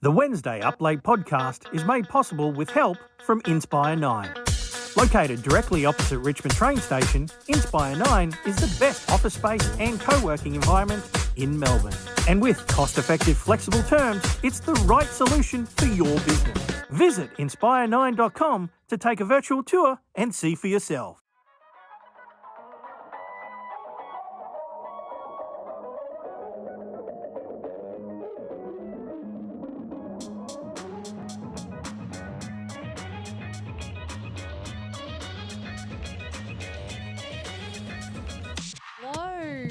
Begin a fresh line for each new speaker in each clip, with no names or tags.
The Wednesday Up Late podcast is made possible with help from Inspire 9. Located directly opposite Richmond train station, Inspire 9 is the best office space and co-working environment in Melbourne. And with cost-effective, flexible terms, it's the right solution for your business. Visit inspire9.com to take a virtual tour and see for yourself.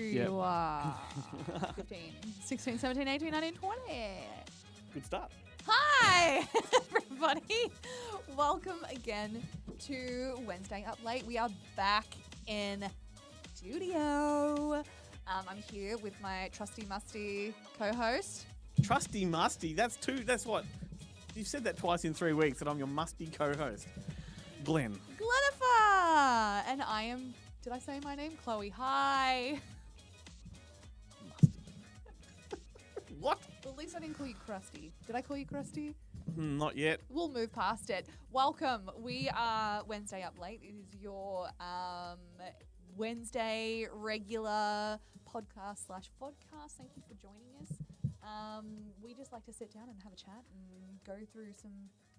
You are 15, 16, 17, 18, 19, 20.
Good start.
Hi, everybody. Welcome again to Wednesday Up Late. We are back in studio. I'm here with my trusty musty co-host.
Trusty musty. That's what. You've said that twice in 3 weeks that I'm your musty co-host. Glenn.
Glenifer. And I am, did I say my name? Chloe. Hi.
What?
Well, at least I didn't call you Krusty. Did I call you Krusty?
Not yet.
We'll move past it. Welcome. We are Wednesday Up Late. It is your Wednesday regular podcast / vodcast. Thank you for joining us. We just like to sit down and have a chat and go through some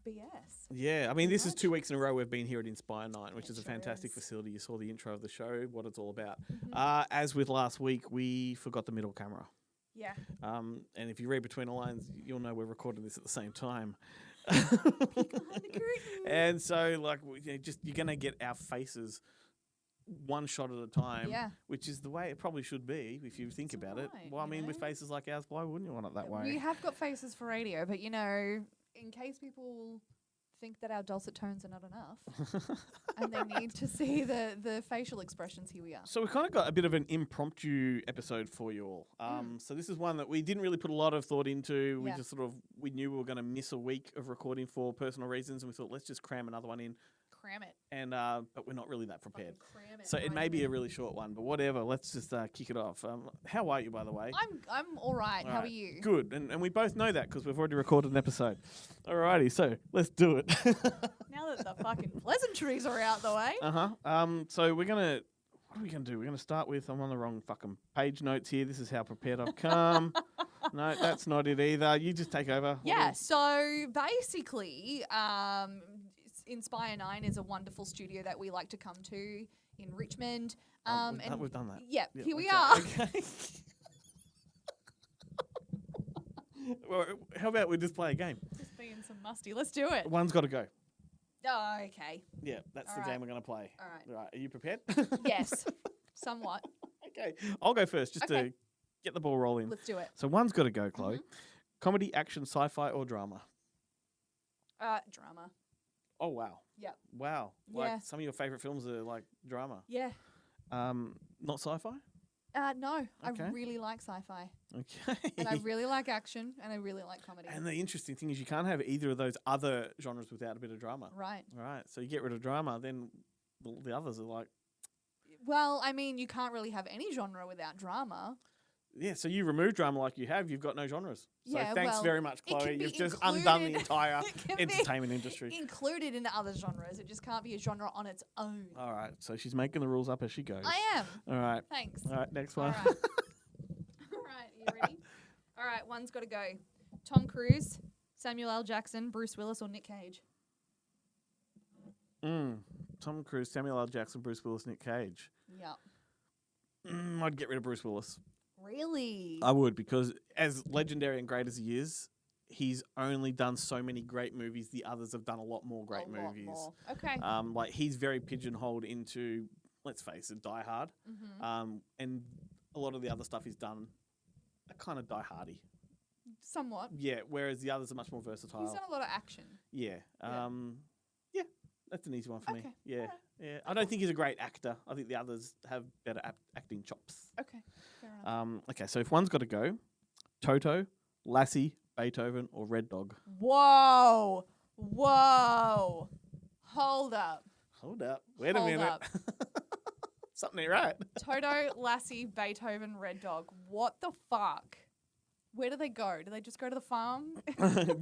BS.
Yeah, I mean, this is 2 weeks in a row we've been here at Inspire 9, which
It
is a
sure
fantastic
is.
facility. You saw the intro of the show, what it's all about.
Mm-hmm.
As with last week, we forgot the middle camera.
Yeah.
And if you read between the lines, you'll know we're recording this at the same time.
Behind the curtain.
And so, like, you're going to get our faces one shot at a time,
Yeah.
which is the way it probably should be if you think about it.
right,
Well, I
you
mean, with
know?
faces like ours, why wouldn't you want it that way?
We have got faces for radio, but you know, in case people think that our dulcet tones are not enough and they need to see the facial expressions, here we are.
So we kind of got a bit of an impromptu episode for you all. So this is one that we didn't really put a lot of thought into. We
Yeah.
just we knew we were going to miss a week of recording for personal reasons, and we thought let's just cram another one in.
Cram it.
And but we're not really that prepared.
Fucking cram it.
So it
right
may be
in.
a really short one, but whatever. Let's just kick it off. How are you, by the way?
I'm all right. How are
Alright,
you?
Good, and we both know that because we've already recorded an episode. Alrighty, so let's do it.
Now that the fucking pleasantries are out the way.
So what are we gonna do? We're gonna start with. I'm on the wrong fucking page notes here. This is how prepared I've come. No, that's not it either. You just take over.
Yeah, so basically, Inspire 9 is a wonderful studio that we like to come to in Richmond.
We've done that.
Yeah, here we
okay,
are.
Okay. Well, how about we just play a game?
Just being some musty. Let's do it.
One's got to go.
Oh, okay.
Yeah, that's the
Alright.
game we're gonna play.
All right.
Right, are you prepared?
Yes, somewhat.
Okay, I'll go first just
Okay.
to get the ball rolling.
Let's do it.
So one's got to go, Chloe.
Mm-hmm.
Comedy, action, sci-fi, or drama?
Drama.
Oh wow.
Yep.
Wow. Like
Yeah.
some of your favorite films are like drama.
Yeah.
Not sci-fi?
No,
Okay.
I really like sci-fi,
Okay.
and I really like action, and I really like comedy.
And the interesting thing is you can't have either of those other genres without a bit of drama.
Right.
Right. So you get rid of drama, then the others are like,
Well, I mean, you can't really have any genre without drama.
yeah, so you remove drama like you have, you've got no genres. So
Yeah,
thanks
well,
very much,
it can
Chloe.
be
You've just undone the
included-
entire
it can be
entertainment industry.
included in other genres. It just can't be a genre on its own.
All right. So she's making the rules up as she goes.
I am.
All right.
Thanks.
All right. Next
All
one.
right. All right. You ready? All right. One's got to go. Tom Cruise, Samuel L. Jackson, Bruce Willis, or Nick Cage?
Tom Cruise, Samuel L. Jackson, Bruce Willis, Nick Cage.
Yeah.
I'd get rid of Bruce Willis.
Really?
I would, because as legendary and great as he is, he's only done so many great movies. The others have done a lot more great
a lot
movies.
more. Okay.
Like he's very pigeonholed into, let's face it, Die Hard.
Mm-hmm.
And a lot of the other stuff he's done are kind of Die Hardy.
Somewhat.
Yeah, whereas the others are much more versatile.
He's done a lot of action.
Yeah. Yeah, that's an easy one for me.
Okay,
Yeah.
alright.
Yeah. I don't think he's a great actor. I think the others have better acting chops.
Okay. Fair enough.
Okay, so if one's got to go, Toto, Lassie, Beethoven, or Red Dog.
Whoa. Whoa. Hold up.
Hold up. Wait a
Hold
minute.
up.
Something ain't right.
Toto, Lassie, Beethoven, Red Dog. What the fuck? Where do they go? Do they just go to the farm?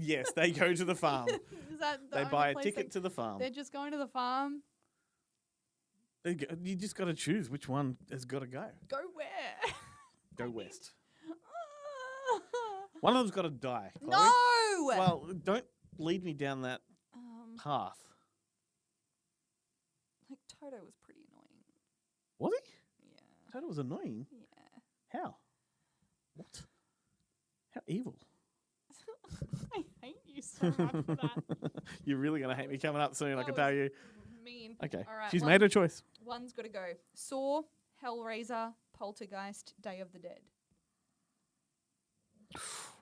Yes, they go to the farm.
Is that the
They
only
buy a
place
ticket to the farm.
They're just going to the farm.
You just got to choose which one has got to go.
Go where?
Go west. One of them's got to die. Chloe.
No.
Well, don't lead me down that path.
Like Toto was pretty annoying.
Was he?
Yeah.
Toto was annoying.
Yeah.
How? What? How evil?
I hate you so much for that.
You're really going to hate me coming up soon, I
That
can
was
tell you.
Mean.
Okay.
All right.
She's made her choice.
One's got to go. Saw, Hellraiser, Poltergeist, Day of the Dead.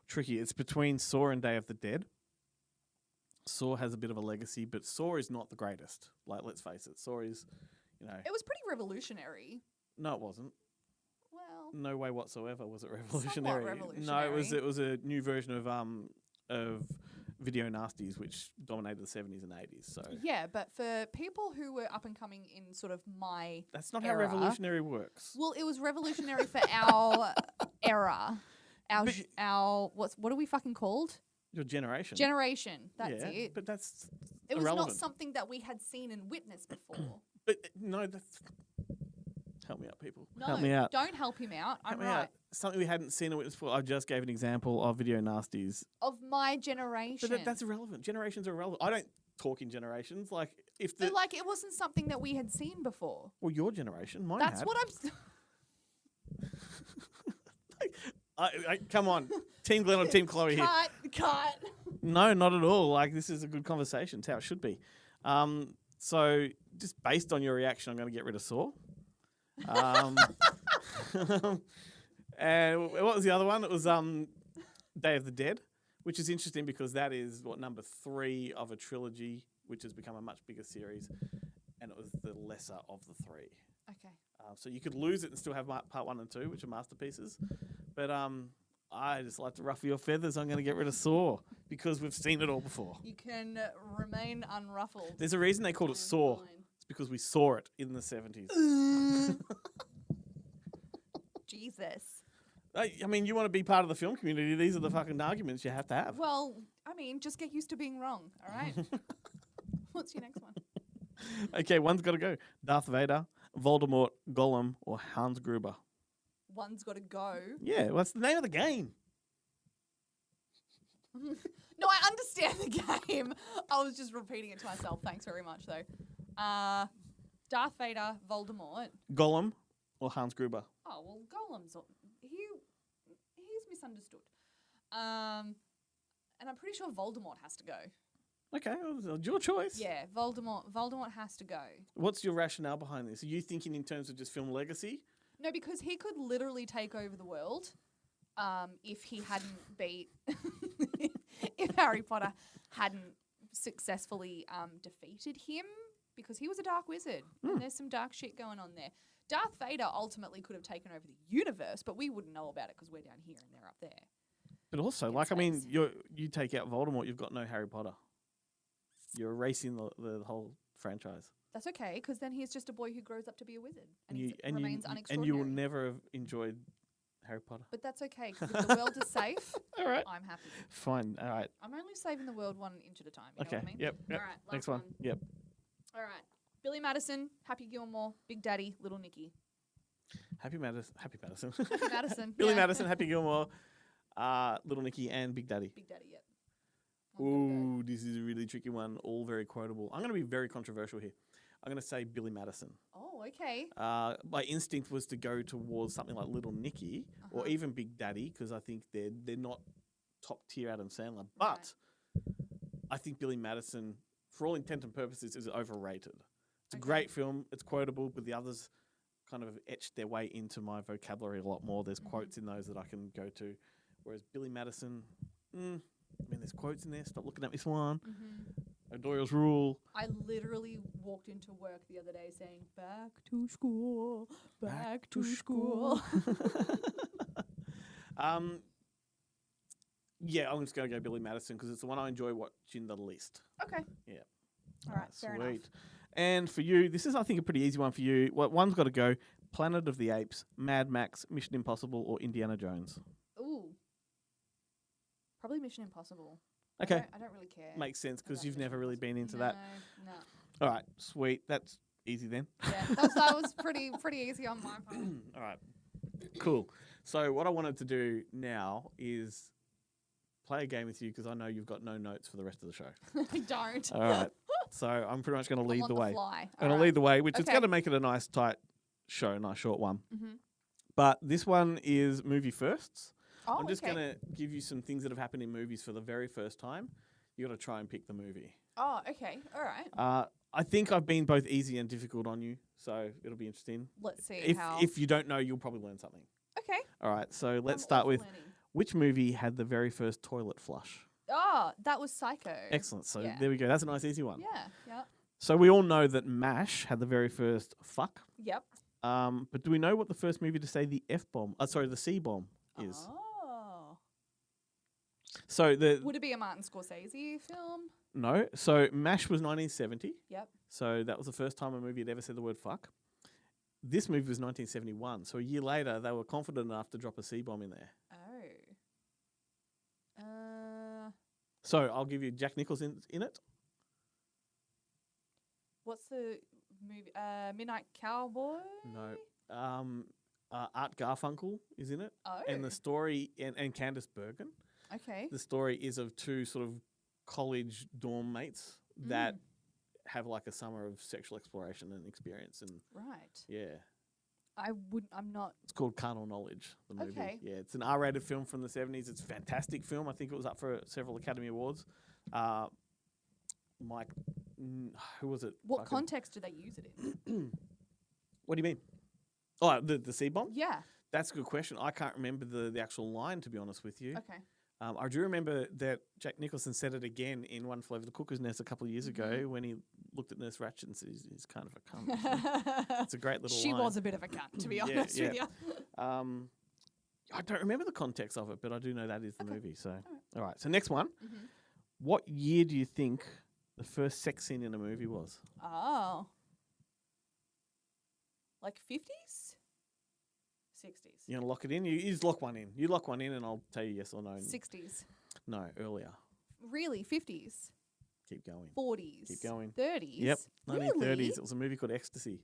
Tricky. It's between Saw and Day of the Dead. Saw has a bit of a legacy, but Saw is not the greatest. Like, let's face it. Saw is,
It was pretty revolutionary.
no, it wasn't.
Well,
No way whatsoever was it revolutionary.
revolutionary.
No, it was a new version of video nasties, which dominated the 70s and 80s. So
yeah, but for people who were up and coming in sort of my
that's not how
era.
revolutionary works.
Well, it was revolutionary for our era. Our what are we fucking called?
Your generation.
Generation. That's
yeah,
it.
But that's
It was
irrelevant.
not something that we had seen and witnessed before.
But no, that's help me out, people.
No,
help me out.
don't help him out. I'm
Help me
right.
out. Something we hadn't seen or witnessed before. I just gave an example of video nasties.
Of my generation.
But that's irrelevant. Generations are irrelevant. I don't talk in generations. Like if the
But like, it wasn't something that we had seen before.
well, your generation, mine
That's
had.
what I'm.
Come on, Team Glenn or Team Chloe here.
Cut.
No, not at all. Like this is a good conversation. It's how it should be. So just based on your reaction, I'm going to get rid of Saw. And what was the other one? It was Day of the Dead, which is interesting because that is number 3 of a trilogy, which has become a much bigger series, and it was the lesser of the 3.
Okay.
So you could lose it and still have part 1 and 2, which are masterpieces. But I just like to ruffle your feathers. I'm going to get rid of Saw because we've seen it all before.
You can remain unruffled.
There's a reason they called it Saw.
Fine.
It's because we saw it in the 70s.
Jesus.
I mean, you want to be part of the film community. These are the fucking arguments you have to have.
Well, I mean, just get used to being wrong, all right? What's your next one?
Okay, one's got to go. Darth Vader, Voldemort, Gollum, or Hans Gruber.
One's got to go.
Yeah, what's the name of the game?
No, I understand the game. I was just repeating it to myself. Thanks very much, though. Darth Vader, Voldemort.
Gollum or Hans Gruber?
Oh, well, Gollum's... He's misunderstood. And I'm pretty sure Voldemort has to go.
Okay, well, it's your choice.
Yeah, Voldemort has to go.
What's your rationale behind this? Are you thinking in terms of just film legacy?
No, because he could literally take over the world if he hadn't beat... if Harry Potter hadn't successfully defeated him, because he was a dark wizard. And there's some dark shit going on there. Darth Vader ultimately could have taken over the universe, but we wouldn't know about it because we're down here and they're up there.
But also,
In
like, I mean,
space.
you take out Voldemort, you've got no Harry Potter. You're erasing the whole franchise.
That's okay, because then he's just a boy who grows up to be a wizard and
You-
he
and
remains
you
unextraordinary.
will never have enjoyed Harry Potter.
But that's okay, because if the world is safe,
All right.
I'm happy.
Fine. All right.
I'm only saving the world 1 inch at a time. You know
Okay.
what I mean?
Yep.
All right. Last
Next one. Yep.
All right. Billy Madison, Happy Gilmore, Big Daddy, Little Nicky.
Happy Madison.
Happy Madison.
Billy
yeah.
Madison, Happy Gilmore, Little Nicky, and Big Daddy.
Big Daddy, yep. One's gotta go.
Ooh, this is a really tricky one. All very quotable. I'm going to be very controversial here. I'm going to say Billy Madison.
Oh, okay.
My instinct was to go towards something like Little Nicky or
Uh-huh.
even Big Daddy because I think they're not top tier Adam Sandler. But I think Billy Madison, for all intent and purposes, is overrated. It's a
Okay.
great film. It's quotable, but the others kind of etched their way into my vocabulary a lot more. There's quotes in those that I can go to. Whereas Billy Madison, I mean, there's quotes in there. Stop looking at me, Swan. O'Doyle's Rule.
I literally walked into work the other day saying, back to school, back to school.
Yeah, I'm just going to go Billy Madison because it's the one I enjoy watching the least.
Okay.
Yeah.
All right, fair enough.
Sweet. And for you, this is, I think, a pretty easy one for you. One's got to go Planet of the Apes, Mad Max, Mission Impossible, or Indiana Jones.
Ooh. Probably Mission Impossible.
Okay,
I don't really care.
makes sense because
about
you've
Mission
never really been into
Impossible.
that.
No.
All right, sweet. That's easy then.
Yeah, that was pretty easy on my part.
All right, cool. So what I wanted to do now is play a game with you because I know you've got no notes for the rest of the show.
I don't.
All right. So I'm pretty much going to
I'm
lead
on
the way.
fly.
I'm going to lead the way, which is
Okay.
going to make it a nice, tight show, nice, short one.
Mm-hmm.
But this one is movie firsts.
Oh,
I'm just
okay.
going to give you some things that have happened in movies for the very first time. You got to try and pick the movie.
Oh, okay. All right.
I think I've been both easy and difficult on you, so it'll be interesting.
Let's see
If
how.
if you don't know, you'll probably learn something.
Okay.
All right, so let's
I'm
start
all
with
for learning.
which movie had the very first toilet flush?
Oh, that was Psycho.
Excellent. So
Yeah.
there we go. That's a nice easy one.
Yeah. Yeah.
So we all know that MASH had the very first fuck.
Yep.
But do we know what the first movie to say the F bomb? The C bomb is.
Oh.
So the
Would it be a Martin Scorsese film?
no. So MASH was 1970.
Yep.
So that was the first time a movie had ever said the word fuck. This movie was 1971. So a year later, they were confident enough to drop a C bomb in there.
Oh.
So I'll give you Jack Nicholson in it.
What's the movie? Midnight Cowboy.
No. Art Garfunkel is in it,
Oh.
and the story and Candice Bergen.
Okay.
The story is of two sort of college dorm mates that
Mm.
have like a summer of sexual exploration and experience, and
Right.
yeah,
I'm not.
it's called Carnal Knowledge. The movie.
Okay.
Yeah, it's an R-rated film from the 70s. It's a fantastic film. I think it was up for several Academy Awards. Mike, who was it?
What
Fucking-
context do they use it in?
What do you mean? Oh, the C bomb.
Yeah.
That's a good question. I can't remember the actual line, to be honest with you.
Okay.
I do remember that Jack Nicholson said it again in One Flew Over the Cuckoo's Nest a couple of years ago when he looked at Nurse Ratched and said he's kind of a cunt. It's a great little
She
line.
was a bit of a cunt, to be
Yeah,
honest with
yeah.
you.
I don't remember the context of it, but I do know that is the movie. So,
right.
all right. So next one.
Mhm.
What year do you think the first sex scene in a movie was?
Oh. Like 50s? 60s.
You gonna lock it in? You just lock one in. You lock one in, and I'll tell you yes or no.
60s.
No, earlier.
Really? 50s?
Keep going.
40s?
Keep going.
30s?
Yep, 1930s.
Really?
It was a movie called Ecstasy.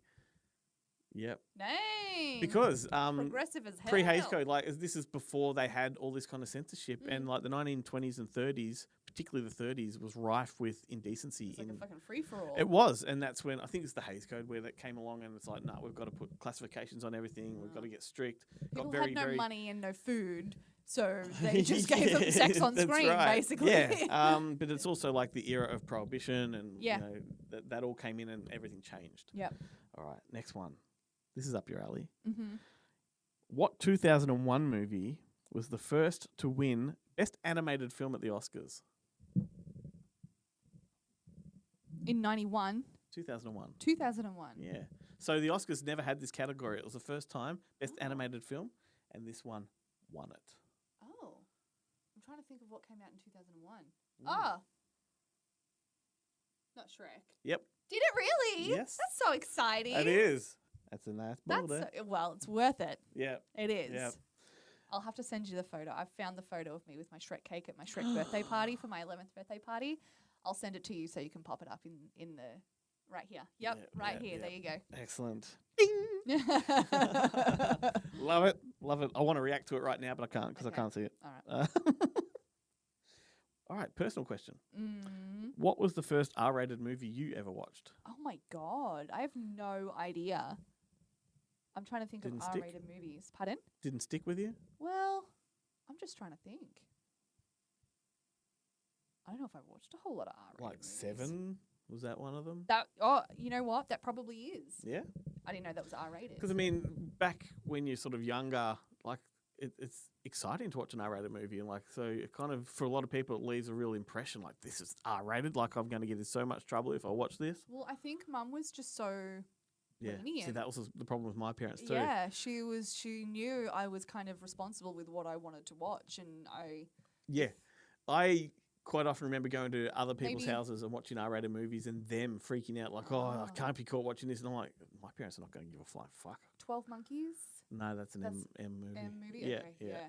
Yep.
Dang.
Because
Progressive as hell.
pre-Hays Code, this is before they had all this kind of censorship,
Mm.
and like the 1920s and 30s, particularly the 30s, was rife with indecency.
It's like a
in
fucking free-for-all.
It was, and that's when I think it's the Hays Code where that came along, and it's like, no, we've got to put classifications on everything. We've got to get strict.
People
got very,
had no
very
money and no food, so they just gave them sex on
That's
screen,
right.
basically.
Yeah, but it's also like the era of prohibition, and
Yeah.
you know that all came in, and everything changed.
Yep.
All right, next one. This is up your alley.
Mm-hmm.
What 2001 movie was the first to win Best Animated Film at the Oscars?
In 91,
2001.
2001.
Yeah. So the Oscars never had this category. It was the first time Best Animated Film, and this one won it.
Oh. I'm trying to think of what came out in 2001.
Mm.
Oh. Not Shrek.
Yep,
Did it really?
Yes.
That's so exciting.
it is. That's a nice
That's
boulder.
well, it's worth it.
Yeah.
It is.
Yep.
I'll have to send you the photo. I've found the photo of me with my Shrek cake at my Shrek birthday party for my 11th birthday party. I'll send it to you so you can pop it up in the right here. Yep,
Yep,
right
yep,
here.
yep.
There you go.
Excellent.
All
Love it. Love it. I want to react to it right now, but I can't because
Okay.
I can't see it.
right.
All right, personal question.
Mm.
What was the first R-rated movie you ever watched?
Oh my god, I have no idea. I'm trying to think
Didn't
of
stick?
R-rated movies. Pardon?
Didn't stick with you?
Well, I'm just trying to think. I don't know if I've watched a whole lot of R-rated
Like
movies.
7? Was that one of them?
You know what? That probably is.
Yeah.
I didn't know that was R-rated.
Because, I mean, back when you're sort of younger, like, it's exciting to watch an R-rated movie. And, like, so it kind of, for a lot of people, it leaves a real impression, like, this is R-rated. Like, I'm going to get in so much trouble if I watch this.
Well, I think Mum was just so
Yeah. See,
lenient.
that was the problem with my parents, too.
Yeah, she knew I was kind of responsible with what I wanted to watch, and
Yeah. I quite often remember going to other people's
Maybe-
houses and watching R-rated movies and them freaking out like, oh, I can't be caught watching this. And I'm like, my parents are not going to give a flying fuck.
12 Monkeys.
No, that's an
That's
M movie.
M movie.
Yeah,
Okay,
yeah.
yeah.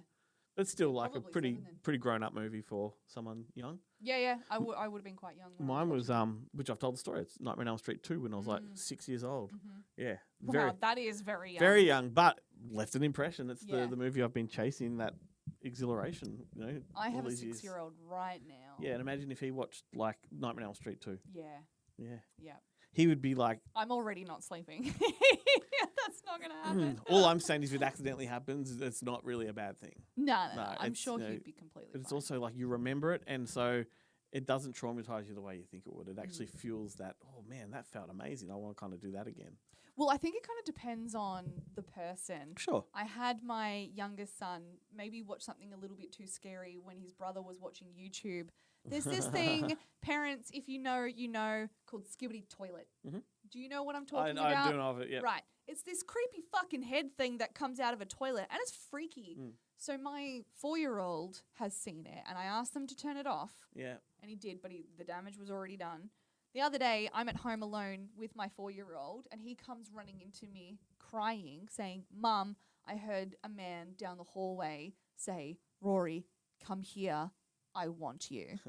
It's still like
Probably
a pretty
7 then.
pretty grown up movie for someone young.
Yeah. I would have been quite young. When I
Mine was
watching
which I've told the story. It's Nightmare on Elm Street 2 when I was like
Mm.
6 years old.
it. Mhm.
Yeah,
Wow, that is very young.
very young, but left an impression. It's
Yeah.
the movie I've been chasing. That exhilaration, you know.
I
all
have a
these years.
6-year-old right now.
Yeah, and imagine if he watched like Nightmare on Elm Street 2.
Yeah.
Yeah,
Yeah.
he would be like,
I'm already not sleeping. That's not gonna
"Mm,
happen.
all I'm saying is if it accidentally happens, it's not really a bad thing.
No.
No,
I'm
it's,
sure
you know,
he'd be completely
But it's
fine.
also like you remember it, and so it doesn't traumatize you the way you think it would. It actually
Mm.
fuels that, oh man, that felt amazing. I want to kind of do that again.
Well, I think it kind of depends on the person.
Sure.
I had my youngest son maybe watch something a little bit too scary when his brother was watching YouTube. There's this thing, parents, if you know, you know, called Skibidi Toilet.
Mhm.
Do you know what I'm talking
I
about?
do know of it, yeah.
Right. It's this creepy fucking head thing that comes out of a toilet and it's freaky.
Mm.
So my 4-year-old has seen it and I asked them to turn it off
Yeah.
and he did, but the damage was already done. The other day, I'm at home alone with my 4-year-old and he comes running into me crying, saying, "Mum, I heard a man down the hallway say, 'Rory, come here. I want you.'"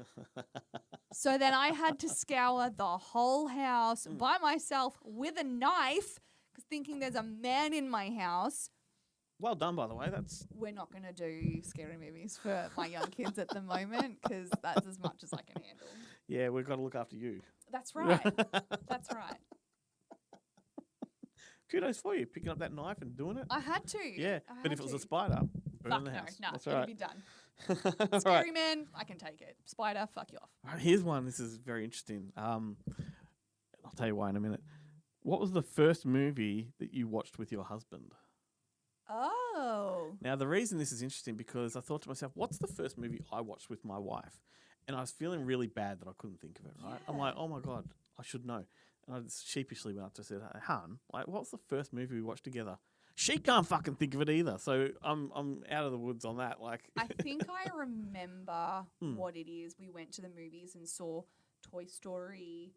So then I had to scour the whole house by myself with a knife, 'cause thinking there's a man in my house.
Well done, by the way. That's
We're not going to do scary movies for my young kids at the moment, 'cause that's as much as I can handle.
yeah. We've got to look after you.
That's right. That's right.
Kudos for you picking up that knife and doing it.
I had to.
Yeah,
I
but
had
if it was
to.
a spider, burn
Fuck
the
no,
house.
no,
That's
it'll
right.
be done.
All
Scary
right.
man, I can take it. Spider, fuck you off.
All right, here's one. This is very interesting. I'll tell you why in a minute. What was the first movie that you watched with your husband?
Oh.
Now, the reason this is interesting because I thought to myself, what's the first movie I watched with my wife? And I was feeling really bad that I couldn't think of it, right? I'm like,
Yeah.
oh my God, I should know. And I just sheepishly went up to her and said, "Hey, Han, like, what's the first movie we watched together?" She can't fucking think of it either. So I'm out of the woods on that. Like,
I think I remember
Hmm.
what it is. We went to the movies and saw Toy Story.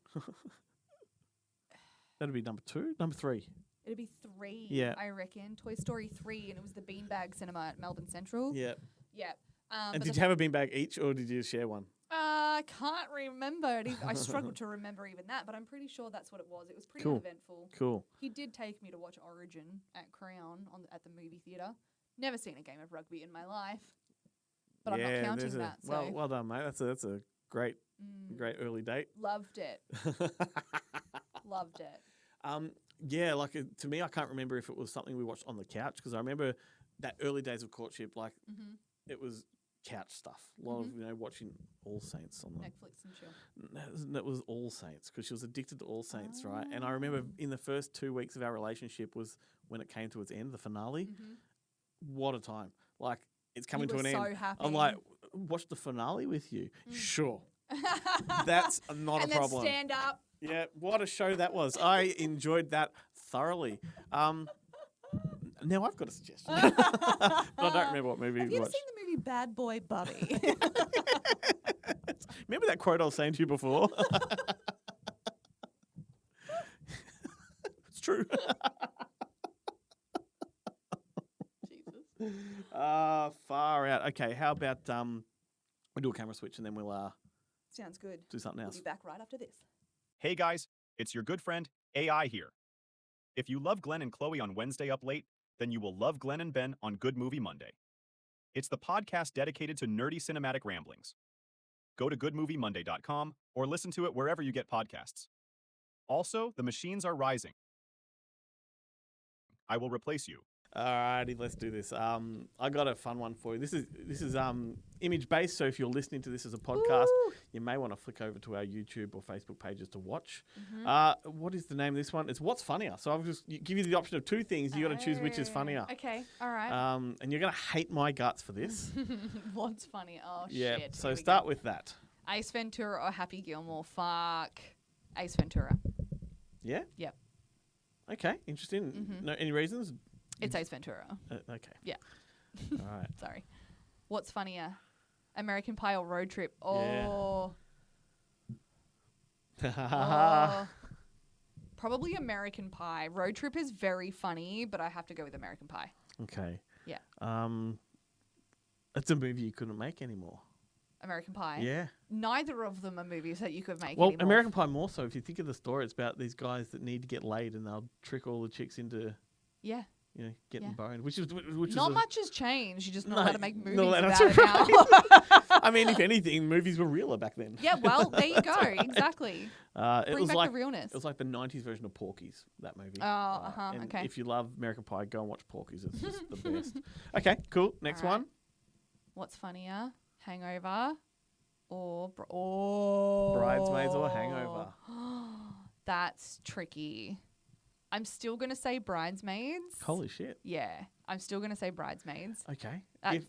that'd be number 2, number 3.
It'd be 3,
Yeah.
I reckon. Toy Story 3, and it was the Beanbag Cinema at Melbourne Central.
Yeah.
Yeah.
And
but
did
the
you have a beanbag each, or did you share one?
I can't remember. I struggled to remember even that, but I'm pretty sure that's what it was. It was pretty
Cool.
eventful.
Cool.
He did take me to watch Origin at Crown at the movie theatre. Never seen a game of rugby in my life, but I'm not counting
there's
that. So
well done, mate. That's a great great early date.
loved it. Loved it.
Yeah, like to me, I can't remember if it was something we watched on the couch because I remember that early days of courtship, like
Mm-hmm.
it was couch stuff. A lot of watching All Saints on the.
Netflix and chill.
That was All Saints because she was addicted to All Saints, right? And I remember in the first 2 weeks of our relationship was when it came to its end, the finale.
Mm-hmm.
What a time! Like it's coming to
were
an
so
end.
happy.
I'm like, watch the finale with you. Sure, that's not
and
a problem.
then stand up.
Yeah, what a show that was. I enjoyed that thoroughly. Now I've got a suggestion. But I don't remember what movie
Have
we
you ever
watched.
seen the movie Bad Boy Bubby?
Remember that quote I was saying to you before? It's true.
Jesus.
Far out. Okay, how about we do a camera switch and then we'll
Sounds good.
do something
We'll
else.
be back right after this.
Hey guys, it's your good friend, AI here. If you love Glenn and Chloe on Wednesday Up Late, then you will love Glenn and Ben on Good Movie Monday. It's the podcast dedicated to nerdy cinematic ramblings. Go to goodmoviemonday.com or listen to it wherever you get podcasts. Also, the machines are rising. I will replace you.
Alrighty, let's do this. I got a fun one for you. This is image based, so if you're listening to this as a podcast,
Ooh.
you may want to flick over to our YouTube or Facebook pages to watch.
Mm-hmm.
What is the name of this one? It's What's Funnier. So I'll just give you the option of 2 things. You got to choose which is funnier.
Okay, all right.
And you're gonna hate my guts for this.
What's funny? Oh,
Yeah.
shit.
So
Here we
start
go.
with that.
Ace Ventura or Happy Gilmore? Fuck. Ace Ventura.
Yeah.
Yep.
Okay. Interesting.
Mhm.
No, any reasons?
It's Ace Ventura.
Okay.
Yeah.
All right.
Sorry. What's funnier? American Pie or Road Trip?
Yeah.
Oh. Oh. Probably American Pie. Road Trip is very funny, but I have to go with American Pie.
Okay.
Yeah.
It's a movie you couldn't make anymore.
American Pie.
Yeah.
Neither of them are movies that you could make
Well,
anymore.
American Pie more so. If you think of the story, it's about these guys that need to get laid, and they'll trick all the chicks into,
Yeah.
getting
Yeah.
boned, which is
Not much has changed. You just know how to make movies
no,
about
that's
it now.
I mean, if anything, movies were realer back then.
Yeah, well, there you go. Exactly.
It
Bring
was
back
like
the realness.
it was like the '90s version of Porky's. That movie.
Oh,
And
okay.
If you love American Pie, go and watch Porky's. It's just the best. Okay, cool. Next
All right.
one.
What's funnier, Hangover or
Bridesmaids or Hangover?
That's tricky. I'm still gonna say Bridesmaids.
Holy shit.
Yeah, I'm still gonna say Bridesmaids.
Okay.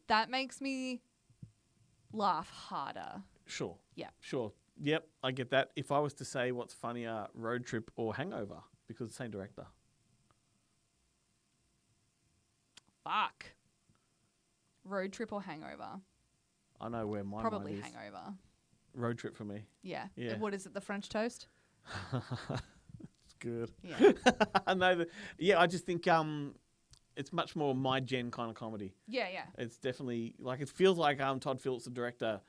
That makes me laugh harder.
Sure.
Yeah.
Sure. Yep, I get that. If I was to say what's funnier, Road Trip or Hangover, because the same director.
Fuck. Road Trip or Hangover?
I know where my
Probably
mind is.
Hangover.
Road Trip for me.
Yeah.
Yeah.
What is it? The French toast?
It's good.
Yeah.
I know I just think it's much more my gen kind of comedy.
Yeah.
It's definitely like it feels like Todd Phillips, the director,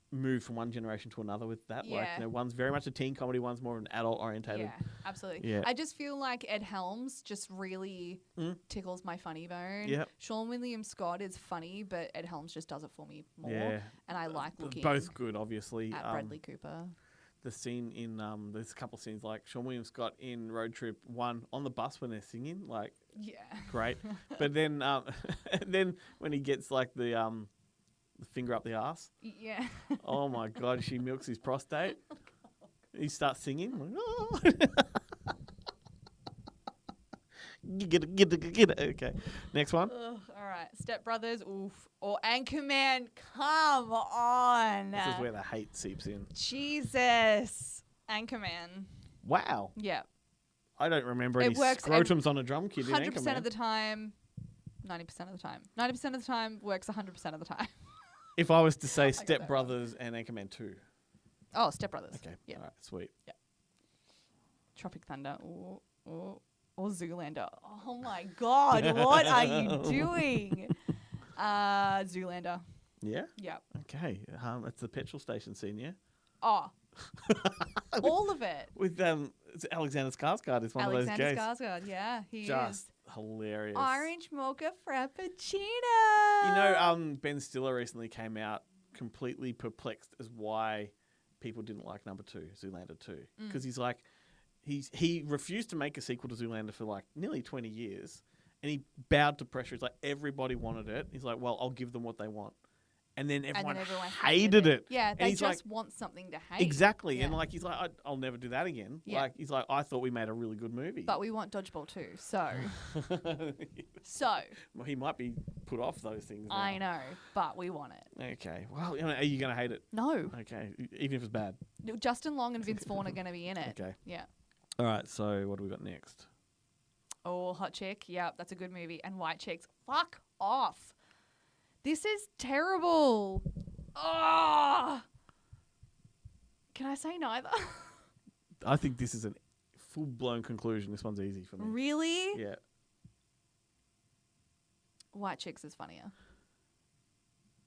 moved from one generation to another with that. Like,
Yeah.
one's very much a teen comedy, one's more an adult orientated.
Yeah, absolutely.
Yeah.
I just feel like Ed Helms just really tickles my funny bone.
Yep.
Sean William Scott is funny, but Ed Helms just does it for me more.
Yeah.
And I like looking
Both good, obviously.
at Bradley Cooper.
The scene in there's a couple of scenes like Sean William Scott in Road Trip 1 on the bus when they're singing, like
Yeah.
great. But then then when he gets like the finger up the ass,
Yeah.
oh my god, she milks his prostate. He starts singing. Like, oh. Get it. Okay. Next one.
Ugh, all right. Step Brothers, oof. Or Anchorman, come on.
This is where the hate seeps in.
Jesus. Anchorman.
Wow.
Yeah.
I don't remember
It
any
works
scrotums on a drum kit in
100%
Anchorman.
of the time. 90% of the time. 90% of the time works 100% of the time.
If I was to say
that
Step
wrong.
Brothers and Anchorman 2.
Oh, Step Brothers.
Okay.
Yeah.
All right. Sweet.
Tropic Thunder or Zoolander. Oh my God, what are you doing? Zoolander.
Yeah.
Yep.
Okay. It's the petrol station scene, yeah.
Oh, all of it.
With it's Alexander Skarsgård is one
Alexander
of those guys.
Skarsgård, yeah, he
Just
is.
hilarious.
Orange mocha frappuccino.
You know, Ben Stiller recently came out completely perplexed as why people didn't like number 2, Zoolander 2, because he's like, he refused to make a sequel to Zoolander for like nearly 20 years, and he bowed to pressure. He's like, everybody wanted it. He's like, well, I'll give them what they want. And then everyone, hated it.
Yeah,
And
they
he's
just
like,
want something to hate.
exactly.
Yeah.
And like, he's like, I'll never do that again.
Yeah.
Like, he's like, I thought we made a really good movie.
But we want Dodgeball too, so.
Well, he might be put off those things now.
I know, but we want it.
Okay. Well, are you going to hate it?
No.
Okay. Even if it's bad.
Justin Long and Vince Vaughn are going to be in it.
Okay.
Yeah.
All right. So what do we got next?
Oh, Hot Chick. Yeah, that's a good movie. And White Chicks. Fuck off. This is terrible. Oh. Can I say neither?
I think this is a full-blown conclusion. This one's easy for me.
Really?
Yeah.
White Chicks is funnier.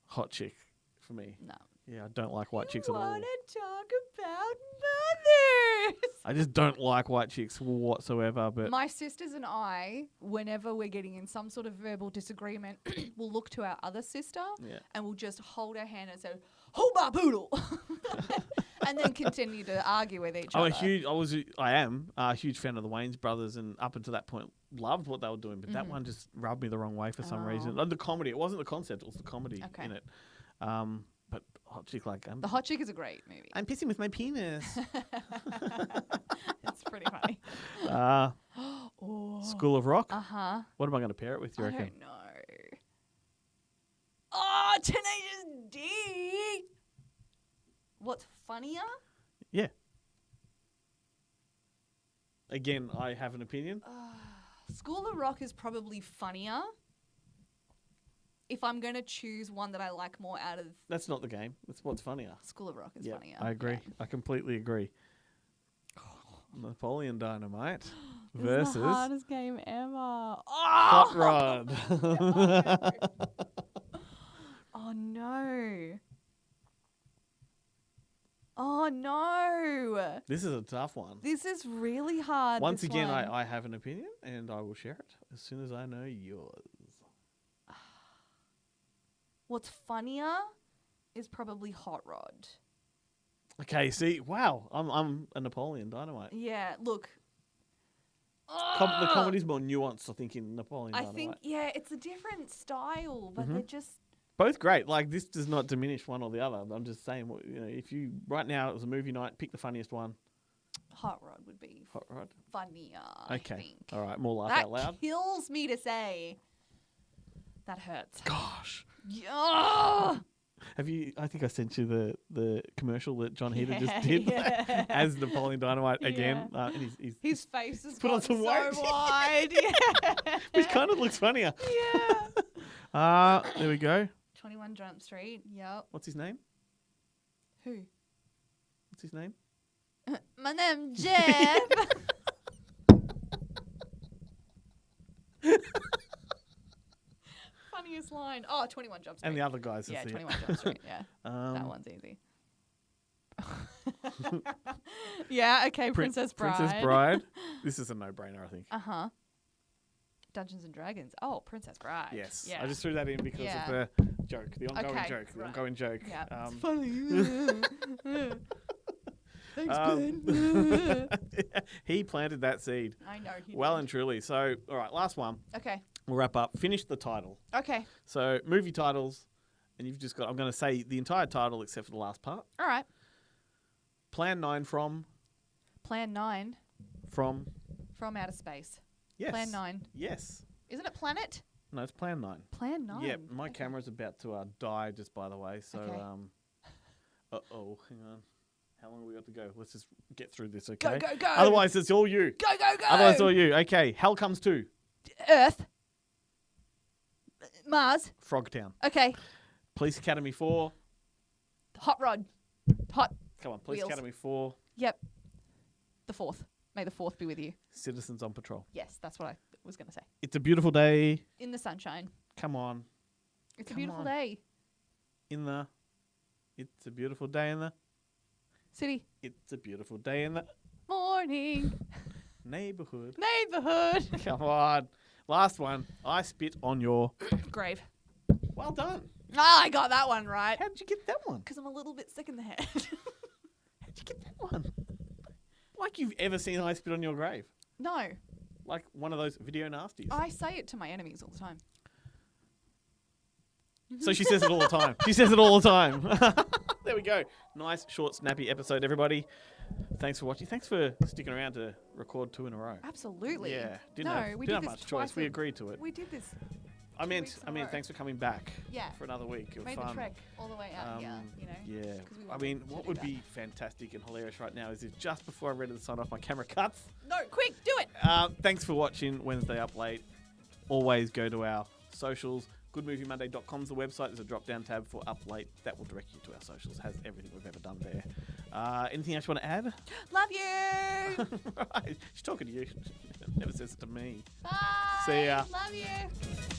Hot Chick for me.
No.
Yeah, I don't like white chicks at all.
Want to talk about mothers?
I just don't like white chicks whatsoever. But
My sisters and I, whenever we're getting in some sort of verbal disagreement, we'll look to our other sister
yeah.
and we'll just hold her hand and say, "Hold my poodle," and then continue to argue with each other.
I am a huge fan of the Wayans brothers, and up until that point, loved what they were doing. But that one just rubbed me the wrong way for some reason.
Oh.
And the comedy, it wasn't the concept; it was the comedy
Okay.
in it. But Hot Chick, like,
The Hot Chick is a great movie.
I'm pissing with my penis.
It's pretty funny. Oh.
School of Rock.
Uh-huh.
What am I going to pair it with? You
I
reckon?
don't know. Oh, Tenacious D. What's funnier?
Yeah. Again, I have an opinion.
School of Rock is probably funnier. If I'm going to choose one that I like more out of
That's not the game. That's what's funnier.
School of Rock is
Yeah,
funnier.
I agree.
Yeah.
I completely agree. Napoleon Dynamite
This is
versus
the hardest game ever.
Hot
Oh,
Rod.
oh Oh no. Oh no.
This is a tough one.
This is really hard.
Once
this
again,
one.
I have an opinion, and I will share it as soon as I know yours.
What's funnier is probably Hot Rod.
Okay, see, wow, I'm a Napoleon Dynamite.
Yeah, look.
The comedy's more nuanced, I think, in Napoleon
I
Dynamite.
think, yeah, it's a different style, but they're just.
Both great. Like, this does not diminish one or the other. I'm just saying, if you, right now, it was a movie night, pick the funniest one.
Hot Rod would be
Hot Rod.
funnier, I
Okay.
think.
All right, more laugh
That
out loud.
kills me to say. That hurts.
Gosh.
Yeah.
Have you, I think I sent you the commercial that John Heder just
Yeah,
did
yeah.
as Napoleon Dynamite again.
Yeah.
And he's
His face is
put on some
so
weight.
wide. Yeah.
which kind of looks funnier.
Yeah.
There we go.
21 Jump Street. Yep.
What's his name?
Who?
What's his name?
My name's Jeff. Funniest line. Oh, 21 Jump Street.
And the other guys.
Yeah,
that's it.
21 Jump Street. Yeah. That
Um,
one's easy. Yeah, okay, Princess Bride.
Princess Bride. This is a no-brainer, I think.
Uh-huh. Dungeons and Dragons. Oh, Princess Bride.
Yes.
Yeah.
I just threw that in because
Yeah.
of the joke, the ongoing
Okay,
joke, the
right.
ongoing joke.
Yeah. It's
Um,
funny. Thanks, Ben.
he planted that seed
I know he
well
did.
and truly. So, all right, last one.
Okay.
We'll wrap up. Finish the title.
Okay.
So, movie titles, and you've just got, I'm going to say the entire title except for the last part.
All right.
Plan 9 from,
Plan 9
from,
from outer space.
yes.
Plan 9.
Yes.
Isn't it Planet?
No, it's Plan 9.
Plan 9.
Yeah, my
Okay.
camera's about to die just by the way. So,
Okay.
hang on. How long have we got to go? Let's just get through this,
Go,
okay?
go, go.
Otherwise, it's all you.
Go, go, go.
Otherwise, it's all you. Okay, Hell Comes 2.
Earth. Mars.
Frogtown.
Okay.
Police Academy 4.
Hot Rod. Hot.
Come on, Police
Wheels.
Academy 4.
Yep. The 4th. May the 4th be with you.
Citizens on Patrol.
Yes, that's what I was going to say.
It's a Beautiful Day.
In the sunshine.
Come on.
It's a
Come
beautiful
on.
day.
In the. It's a beautiful day in the.
City.
It's a beautiful day in the
Morning.
neighborhood.
Neighborhood.
Come on. Last one. I spit on your.
Grave.
Well done.
Ah, I got that one right.
How did you get that one?
Because I'm a little bit sick in the head.
How'd you get that one? Like you've ever seen I spit on your grave?
No.
Like one of those video nasties.
I say it to my enemies all the time.
So she says it all the time. She says it all the time. There we go. Nice, short, snappy episode, everybody. Thanks for watching. Thanks for sticking around to record 2 in a row.
Absolutely.
Yeah.
We
Didn't
did
have
this
much choice.
twice.
We agreed to it.
We did this.
I
2
meant,
weeks in a row.
thanks for coming back.
Yeah.
For another week. It was
Made
fun.
the trek all the way out here, you know.
Yeah.
'cause we
I
wanted
mean,
to
what
do
would
that.
be fantastic and hilarious right now is if just before I'm ready to sign off, my camera cuts.
No, quick, do it.
Thanks for watching Wednesday Up Late. Always go to our socials. GoodMovieMonday.com is the website. There's a drop-down tab for Up Late. That will direct you to our socials. Has everything we've ever done there. Anything else you want to add?
Love you.
Right. She's talking to you. Never says it to me.
Bye.
See ya.
Love you.